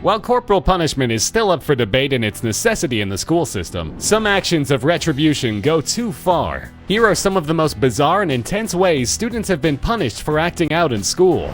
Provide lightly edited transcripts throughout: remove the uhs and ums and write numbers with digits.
While corporal punishment is still up for debate in its necessity in the school system, some actions of retribution go too far. Here are some of the most bizarre and intense ways students have been punished for acting out in school.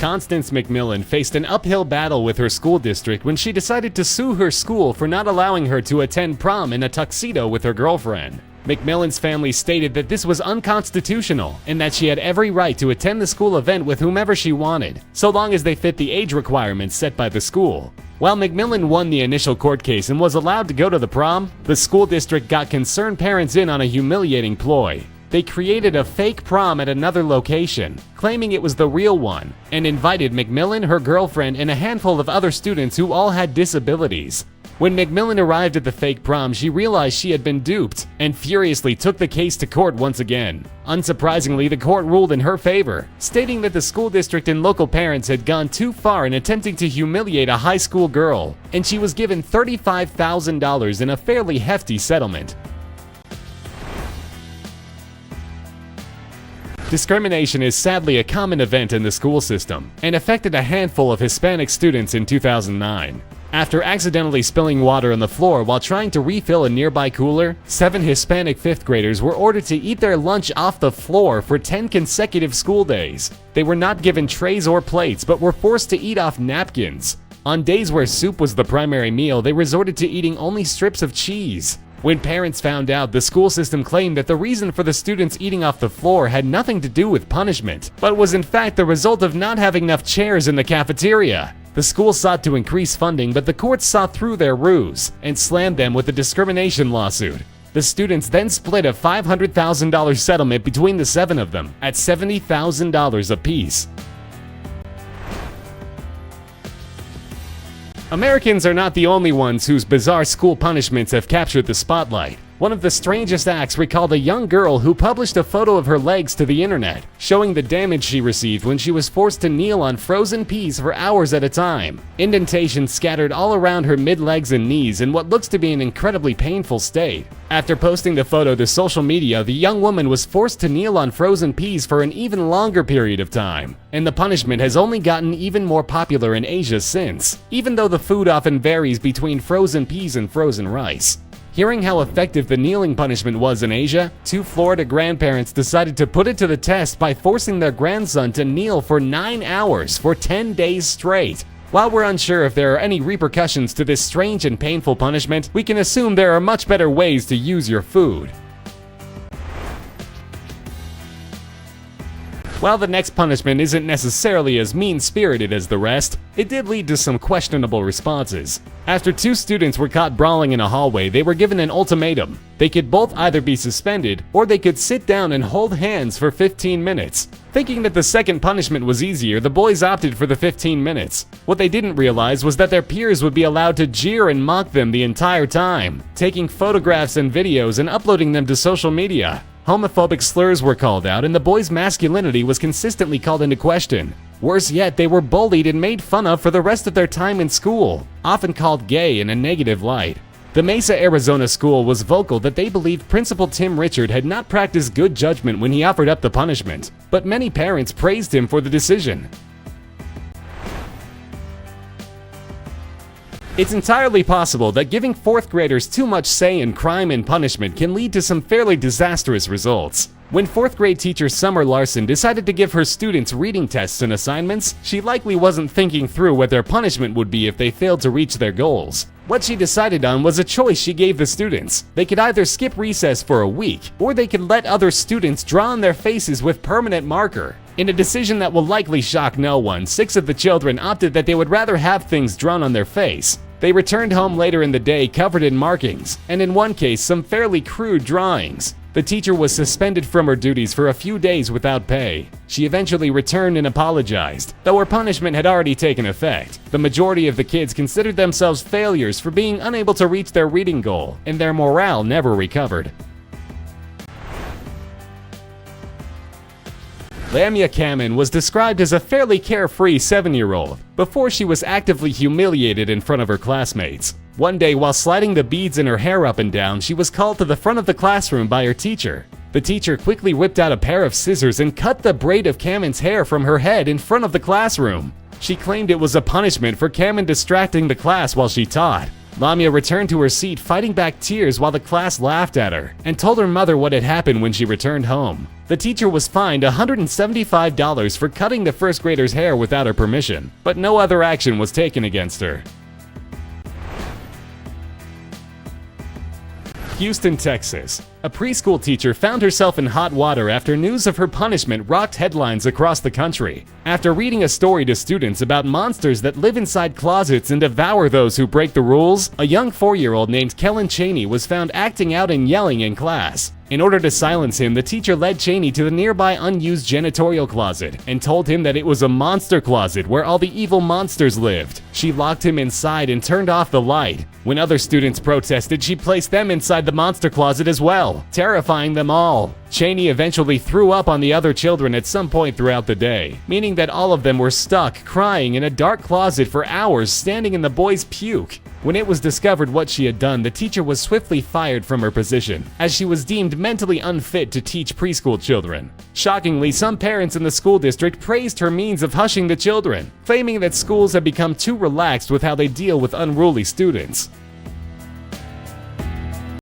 Constance McMillan faced an uphill battle with her school district when she decided to sue her school for not allowing her to attend prom in a tuxedo with her girlfriend. McMillan's family stated that this was unconstitutional and that she had every right to attend the school event with whomever she wanted, so long as they fit the age requirements set by the school. While McMillan won the initial court case and was allowed to go to the prom, the school district got concerned parents in on a humiliating ploy. They created a fake prom at another location, claiming it was the real one, and invited McMillan, her girlfriend, and a handful of other students who all had disabilities. When McMillan arrived at the fake prom, she realized she had been duped and furiously took the case to court once again. Unsurprisingly, the court ruled in her favor, stating that the school district and local parents had gone too far in attempting to humiliate a high school girl, and she was given $35,000 in a fairly hefty settlement. Discrimination is sadly a common event in the school system and affected a handful of Hispanic students in 2009. After accidentally spilling water on the floor while trying to refill a nearby cooler, 7 Hispanic 5th graders were ordered to eat their lunch off the floor for 10 consecutive school days. They were not given trays or plates, but were forced to eat off napkins. On days where soup was the primary meal, they resorted to eating only strips of cheese. When parents found out, the school system claimed that the reason for the students eating off the floor had nothing to do with punishment, but was in fact the result of not having enough chairs in the cafeteria. The school sought to increase funding, but the courts saw through their ruse and slammed them with a discrimination lawsuit. The students then split a $500,000 settlement between the 7 of them at $70,000 apiece. Americans are not the only ones whose bizarre school punishments have captured the spotlight. One of the strangest acts recalled a young girl who published a photo of her legs to the internet, showing the damage she received when she was forced to kneel on frozen peas for hours at a time. Indentations scattered all around her mid-legs and knees in what looks to be an incredibly painful state. After posting the photo to social media, the young woman was forced to kneel on frozen peas for an even longer period of time, and the punishment has only gotten even more popular in Asia since, even though the food often varies between frozen peas and frozen rice. Hearing how effective the kneeling punishment was in Asia, 2 Florida grandparents decided to put it to the test by forcing their grandson to kneel for 9 hours for 10 days straight. While we're unsure if there are any repercussions to this strange and painful punishment, we can assume there are much better ways to use your food. While the next punishment isn't necessarily as mean-spirited as the rest, it did lead to some questionable responses. After 2 students were caught brawling in a hallway, they were given an ultimatum. They could both either be suspended, or they could sit down and hold hands for 15 minutes. Thinking that the second punishment was easier, the boys opted for the 15 minutes. What they didn't realize was that their peers would be allowed to jeer and mock them the entire time, taking photographs and videos and uploading them to social media. Homophobic slurs were called out, and the boys' masculinity was consistently called into question. Worse yet, they were bullied and made fun of for the rest of their time in school, often called gay in a negative light. The Mesa, Arizona school was vocal that they believed Principal Tim Richard had not practiced good judgment when he offered up the punishment, but many parents praised him for the decision. It's entirely possible that giving 4th graders too much say in crime and punishment can lead to some fairly disastrous results. When 4th grade teacher Summer Larson decided to give her students reading tests and assignments, she likely wasn't thinking through what their punishment would be if they failed to reach their goals. What she decided on was a choice she gave the students. They could either skip recess for a week, or they could let other students draw on their faces with permanent marker. In a decision that will likely shock no one, 6 of the children opted that they would rather have things drawn on their face. They returned home later in the day covered in markings, and in one case some fairly crude drawings. The teacher was suspended from her duties for a few days without pay. She eventually returned and apologized, though her punishment had already taken effect. The majority of the kids considered themselves failures for being unable to reach their reading goal, and their morale never recovered. Lamia Kamen was described as a fairly carefree 7-year-old before she was actively humiliated in front of her classmates. One day, while sliding the beads in her hair up and down, she was called to the front of the classroom by her teacher. The teacher quickly whipped out a pair of scissors and cut the braid of Kamin's hair from her head in front of the classroom. She claimed it was a punishment for Kamin distracting the class while she taught. Lamia returned to her seat fighting back tears while the class laughed at her and told her mother what had happened when she returned home. The teacher was fined $175 for cutting the first grader's hair without her permission, but no other action was taken against her. Houston, Texas. A preschool teacher found herself in hot water after news of her punishment rocked headlines across the country. After reading a story to students about monsters that live inside closets and devour those who break the rules, a young 4-year-old named Kellen Cheney was found acting out and yelling in class. In order to silence him, the teacher led Cheney to the nearby unused janitorial closet and told him that it was a monster closet where all the evil monsters lived. She locked him inside and turned off the light. When other students protested, she placed them inside the monster closet as well, terrifying them all. Cheney eventually threw up on the other children at some point throughout the day, meaning that all of them were stuck, crying in a dark closet for hours, standing in the boys' puke. When it was discovered what she had done, the teacher was swiftly fired from her position, as she was deemed mentally unfit to teach preschool children. Shockingly, some parents in the school district praised her means of hushing the children, claiming that schools have become too relaxed with how they deal with unruly students.